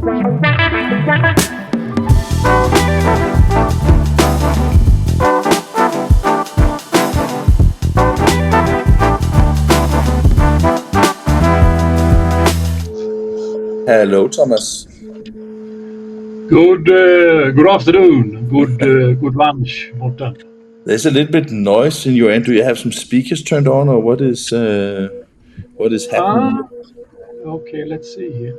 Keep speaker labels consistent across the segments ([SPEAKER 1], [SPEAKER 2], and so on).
[SPEAKER 1] Hello, Thomas.
[SPEAKER 2] Good afternoon. Good lunch, Morten.
[SPEAKER 1] There's a little bit noise in your end. Do you have some speakers turned on, or what is happening?
[SPEAKER 2] Okay, let's see here.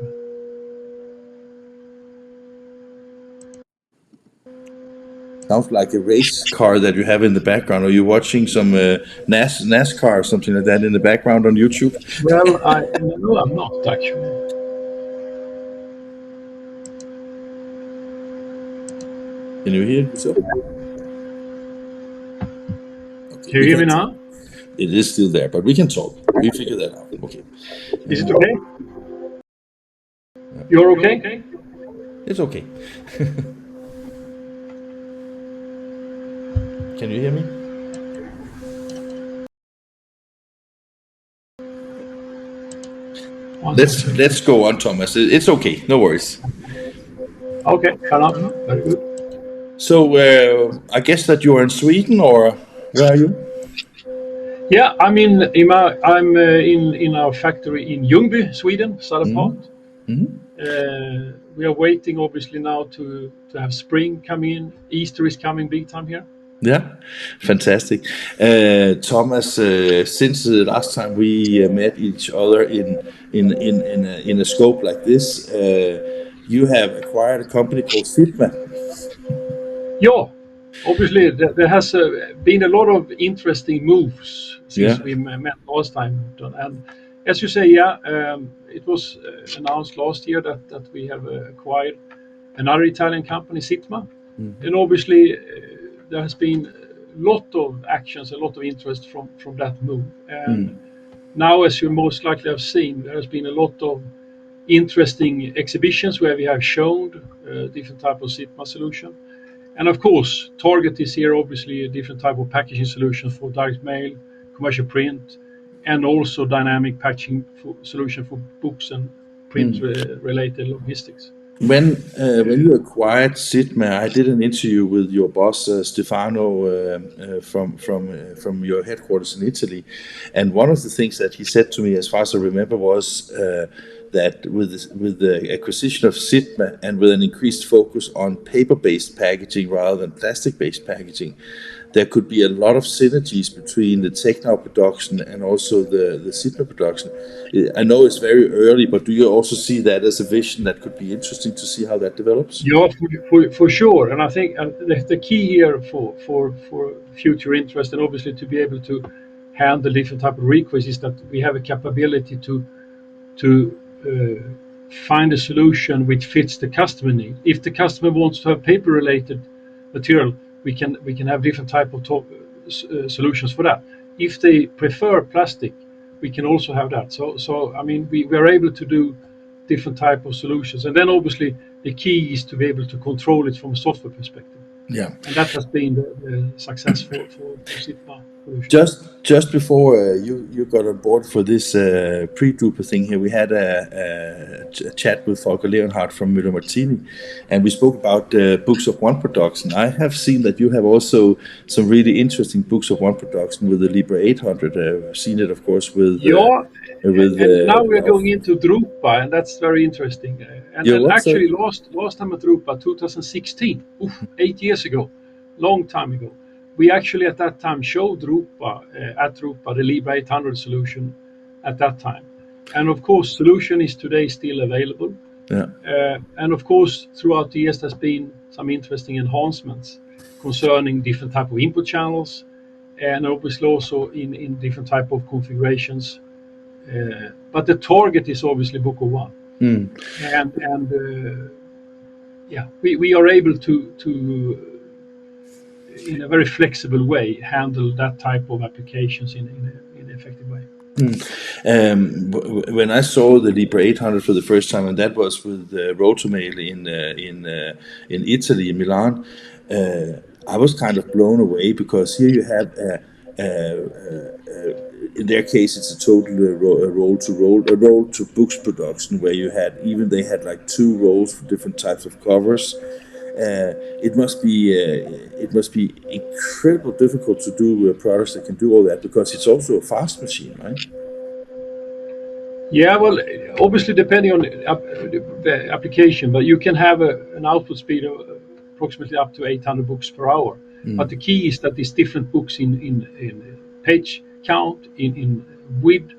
[SPEAKER 1] Sounds like a race car that you have in the background. Are you watching some NASCAR or something like that in the background on YouTube?
[SPEAKER 2] Well, no, I'm not actually.
[SPEAKER 1] Can you hear yourself? Okay,
[SPEAKER 2] Can you hear me now?
[SPEAKER 1] It is still there, but we can talk. We figure that out. Okay.
[SPEAKER 2] Is it okay? You're okay?
[SPEAKER 1] It's okay. Can you hear me? Let's go on, Thomas. It's okay. No worries.
[SPEAKER 2] Okay, fair enough. Very good.
[SPEAKER 1] So I guess that you are in Sweden, or where are you?
[SPEAKER 2] Yeah, I'm in our factory in Ljungby, Sweden, southern part. We are waiting, obviously, now to have spring come in. Easter is coming big time here.
[SPEAKER 1] Yeah, fantastic. Thomas, since the last time we met each other in a scope like this, you have acquired a company called Sigma.
[SPEAKER 2] Yeah, obviously there has been a lot of interesting moves since we met last time, and as you say, it was announced last year that we have acquired another Italian company, Sigma, and obviously there has been a lot of actions, a lot of interest from that move, and now, as you most likely have seen, there has been a lot of interesting exhibitions where we have shown different type of Sigma solution. And of course, target is here obviously a different type of packaging solution for direct mail, commercial print, and also dynamic packaging solution for books and print related logistics.
[SPEAKER 1] When you acquired Sigma, I did an interview with your boss Stefano from your headquarters in Italy, and one of the things that he said to me, as far as I remember, was that with the acquisition of Sigma and with an increased focus on paper-based packaging rather than plastic-based packaging, there could be a lot of synergies between the Tecnau production and also the Sigma production. I know it's very early, but do you also see that as a vision that could be interesting to see how that develops?
[SPEAKER 2] Yeah, for sure. And I think the key here for future interest and obviously to be able to handle different type of requests is that we have a capability to find a solution which fits the customer need. If the customer wants to have paper related material, we can have different type of solutions for that. If they prefer plastic, we can also have that. So I mean, we are able to do different type of solutions, and then obviously the key is to be able to control it from a software perspective.
[SPEAKER 1] Yeah,
[SPEAKER 2] and that has been the success for Sigma.
[SPEAKER 1] Just before you got on board for this PreDrupa thing here, we had a chat with Volker Leonhardt from Müller Martini, and we spoke about books of one production. I have seen that you have also some really interesting books of one production with the Libre 800. I've seen it, of course, with
[SPEAKER 2] now we're going into Drupa, and that's very interesting. And actually, last time at Drupa, 2016, 8 years ago, long time ago. We actually at that time showed Drupa, the Libre 800 solution at that time. And of course, solution is today still available.
[SPEAKER 1] Yeah.
[SPEAKER 2] And of course, throughout the years, there's been some interesting enhancements concerning different type of input channels, and obviously also in different type of configurations. But the target is obviously Book of One. We are able to in a very flexible way handle that type of applications in an effective way.
[SPEAKER 1] When I saw the Libre 800 for the first time, and that was with Rotomail in Italy, in Milan, I was kind of blown away, because here you have in their case, it's a total roll to books production where they had like 2 rolls for different types of covers. It must be incredible difficult to do products that can do all that, because it's also a fast machine, right?
[SPEAKER 2] Yeah, well, obviously depending on the application, but you can have an output speed of approximately up to 800 books per hour. But the key is that there's different books in page count, in width,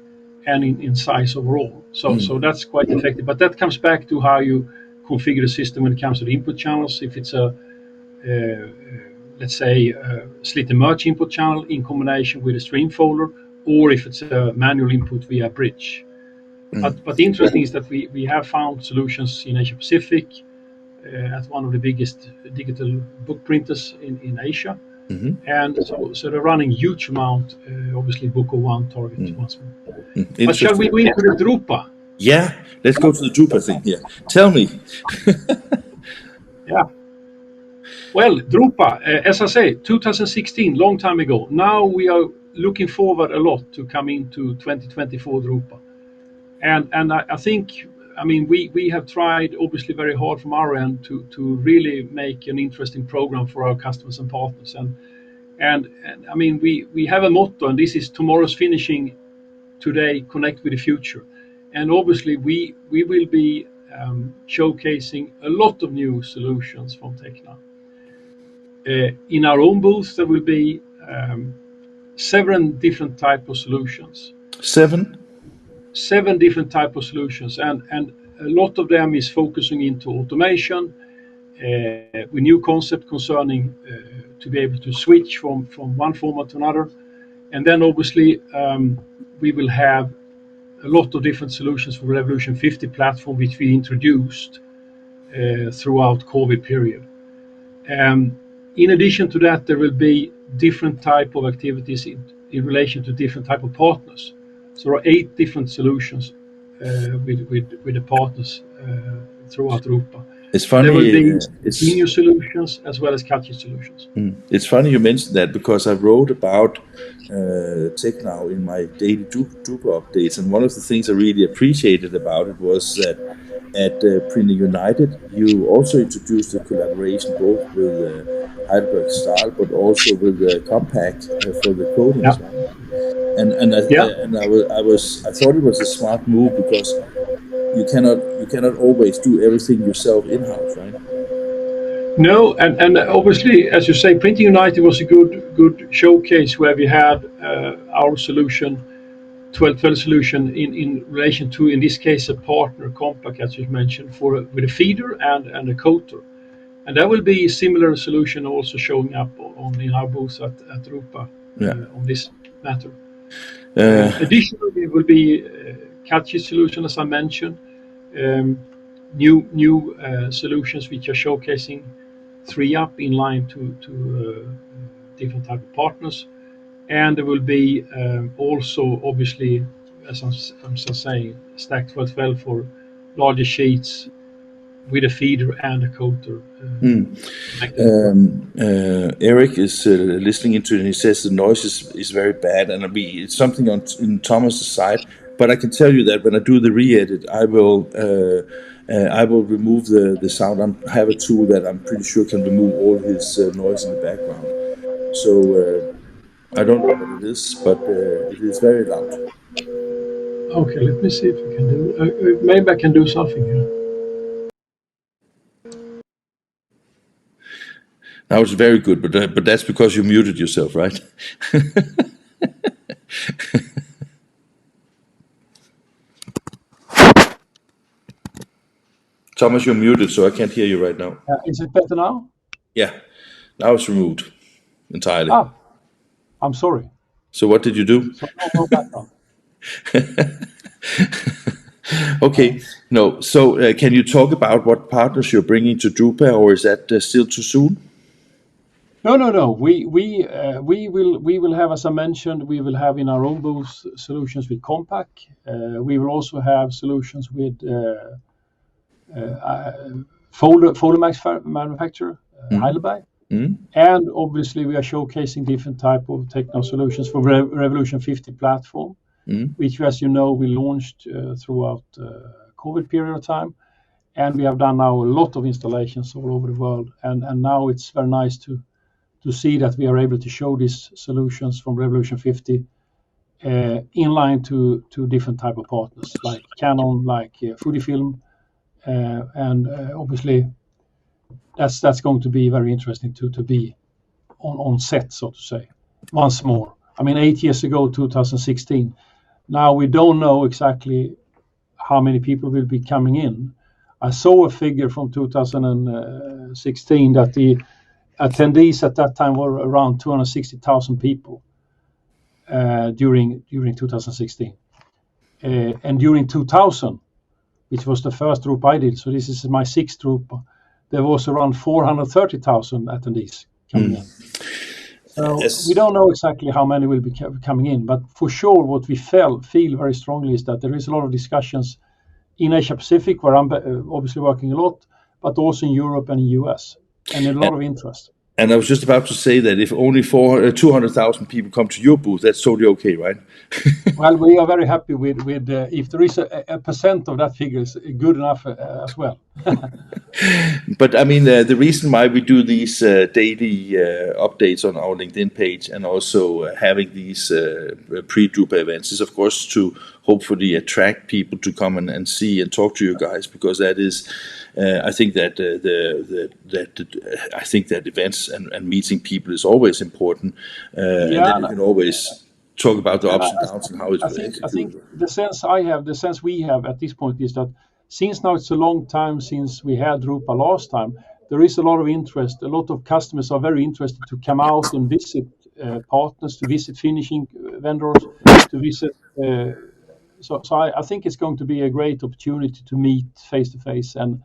[SPEAKER 2] and in size overall. So that's quite effective. But that comes back to how you configure the system when it comes to the input channels. If it's a let's say slit and merge input channel in combination with a stream folder, or if it's a manual input via bridge. But the interesting is that we have found solutions in Asia Pacific at one of the biggest digital book printers in Asia. And so they're running huge amount, obviously Book of One target once more. But shall we go into the Drupa?
[SPEAKER 1] Yeah, let's go to the Drupa thing here. Tell me.
[SPEAKER 2] Yeah. Well, Drupa, as I say, 2016, long time ago. Now we are looking forward a lot to come into 2024 Drupa. And I think, I mean, we have tried obviously very hard from our end to really make an interesting program for our customers and partners. And I mean, we have a motto, and this is tomorrow's finishing, today connect with the future. And obviously we will be showcasing a lot of new solutions from Tecnau. In our own booth, there will be 7 different type of solutions.
[SPEAKER 1] 7
[SPEAKER 2] different type of solutions, and a lot of them is focusing into automation with new concept concerning to be able to switch from one format to another. And then obviously we will have a lot of different solutions for Revolution 50 platform, which we introduced throughout COVID period. In addition to that, there will be different type of activities in relation to different type of partners. So there are 8 different solutions with the partners throughout Europa.
[SPEAKER 1] It's funny.
[SPEAKER 2] There will be senior solutions as well as catchy solutions.
[SPEAKER 1] It's funny you mentioned that, because I wrote about Tecnau in my daily Drupa updates, and one of the things I really appreciated about it was that at Printing United, you also introduced a collaboration both with Heidelberg Stahl, but also with Compact for the coatings.
[SPEAKER 2] Yeah.
[SPEAKER 1] And I thought it was a smart move, because you cannot always do everything yourself in-house, right?
[SPEAKER 2] No, and obviously, as you say, Printing United was a good showcase where we had our solution, 1212 solution, in relation to, in this case, a partner, Compact, as you mentioned, with a feeder and a coater. And there will be a similar solution also showing up in our booth at Drupa on this matter. Additionally, it will be catchy solution, as I mentioned, new solutions which are showcasing 3-up in line to different type of partners. And there will be also, obviously, as I'm saying, stacked 1212 for larger sheets with a feeder and a coater.
[SPEAKER 1] Eric is listening into it, and he says the noise is very bad, and it's something in Thomas's side. But I can tell you that when I do the re-edit, I will remove the sound. I have a tool that I'm pretty sure can remove all his noise in the background. So I don't know what it is, but it is very loud.
[SPEAKER 2] Okay, let me see if I can do. Maybe I can do something here.
[SPEAKER 1] Now it's very good, but that's because you muted yourself, right? Thomas, you're muted, so I can't hear you right now.
[SPEAKER 2] Is it better now?
[SPEAKER 1] Yeah, now it's removed entirely.
[SPEAKER 2] I'm sorry.
[SPEAKER 1] So what did you do?
[SPEAKER 2] So no background.
[SPEAKER 1] Okay, no. So can you talk about what partners you're bringing to Drupa, or is that still too soon?
[SPEAKER 2] No. We will have, as I mentioned, we will have in our own booth solutions with Compact. We will also have solutions with folder manufacturer, Heidelberg. And obviously, we are showcasing different type of Tecnau solutions for Revolution 50 platform, which, as you know, we launched throughout COVID period of time. And we have done now a lot of installations all over the world. And now it's very nice to see that we are able to show these solutions from Revolution 50 in line to different type of partners like Canon, like Fujifilm, and obviously that's going to be very interesting to be on set, so to say, once more. I mean, 8 years ago, 2016. Now we don't know exactly how many people will be coming in. I saw a figure from 2016 that the attendees at that time were around 260,000 people during 2016. And during 2000, which was the first Drupa I did, so this is my sixth Drupa, there was around 430,000 attendees coming in. So we don't know exactly how many will be coming in, but for sure what we feel very strongly is that there is a lot of discussions in Asia Pacific, where I'm obviously working a lot, but also in Europe and in US, and a lot of interest.
[SPEAKER 1] And I was just about to say that if only 200,000 people come to your booth, that's totally okay, right?
[SPEAKER 2] Well, we are very happy with if there is a percent of that figure is good enough as well.
[SPEAKER 1] But I mean, the reason why we do these daily updates on our LinkedIn page and also having these PreDrupa events is, of course, to hopefully attract people to come and see and talk to you guys, because that is, I think that events and meeting people is always important, and then you can always talk about the ups and downs and how it's
[SPEAKER 2] I think the sense we have at this point is that since now it's a long time since we had Drupa last time, there is a lot of interest. A lot of customers are very interested to come out and visit partners, to visit finishing vendors, to visit. So I think it's going to be a great opportunity to meet face to face and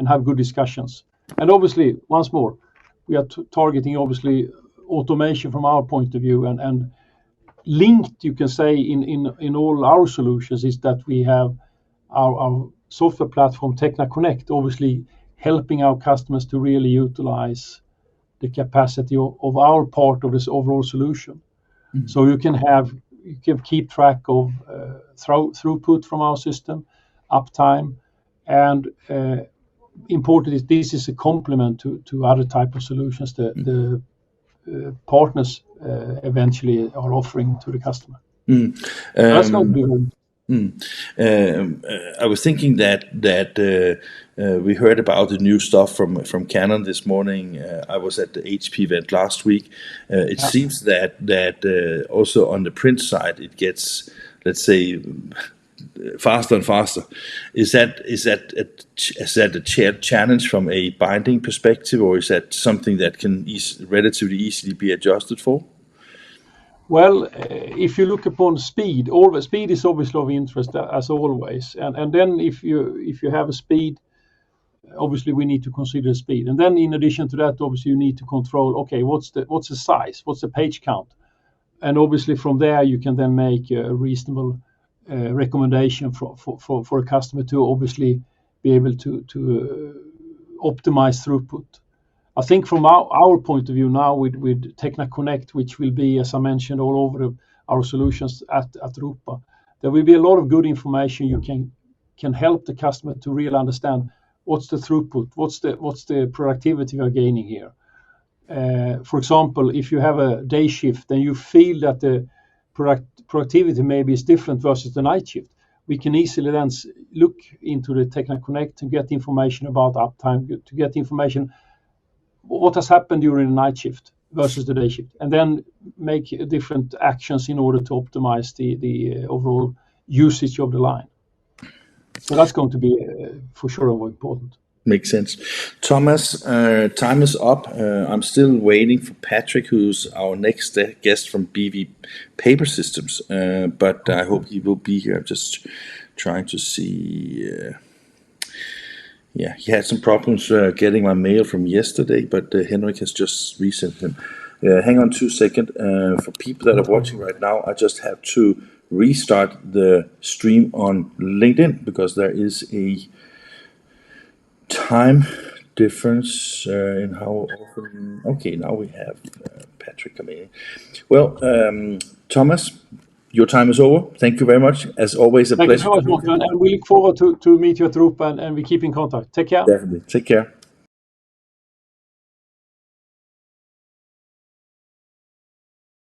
[SPEAKER 2] have good discussions. And obviously, once more, we are targeting obviously automation from our point of view, and linked, you can say, in all our solutions is that we have our software platform Tecna Connect, obviously helping our customers to really utilize the capacity of our part of this overall solution. So you can keep track of throughput from our system, uptime, and important is this is a complement to other type of solutions that the partners eventually are offering to the customer. That's going to be
[SPEAKER 1] I was thinking that we heard about the new stuff from Canon this morning. I was at the HP event last week. It seems that also on the print side it gets, let's say, faster and faster. Is that a challenge from a binding perspective, or is that something that can relatively easily be adjusted for?
[SPEAKER 2] Well, if you look upon speed, speed is obviously of interest as always, and then if you have a speed, obviously we need to consider speed, and then in addition to that, obviously you need to control. Okay, what's the size? What's the page count? And obviously from there you can then make a reasonable recommendation for a customer to obviously be able to optimize throughput. I think from our point of view now with Tecna Connect, which will be, as I mentioned, all over our solutions at Drupa, there will be a lot of good information you can help the customer to really understand what's the throughput, what's the productivity we are gaining here. For example, if you have a day shift and you feel that the productivity maybe is different versus the night shift, we can easily then look into the Tecna Connect to get information about uptime, to get information what has happened during the night shift versus the day shift, and then make different actions in order to optimize the overall usage of the line. So that's going to be for sure important.
[SPEAKER 1] Makes sense. Thomas, time is up. I'm still waiting for Patrick, who's our next guest from BV Paper Systems, but I hope he will be here. I'm just trying to see... Yeah, he had some problems getting my mail from yesterday, but Henrik has just resent him. Hang on 2 seconds. For people that are watching right now, I just have to restart the stream on LinkedIn because there is a time difference in how often. Okay, now we have Patrick coming in. Well, Thomas, your time is over. Thank you very much. As always, a
[SPEAKER 2] Thank you
[SPEAKER 1] pleasure
[SPEAKER 2] so
[SPEAKER 1] to
[SPEAKER 2] much,
[SPEAKER 1] meet you.
[SPEAKER 2] Morten, and we look forward to meet you at Drupa, and we keep in contact. Take care.
[SPEAKER 1] Definitely. Take care.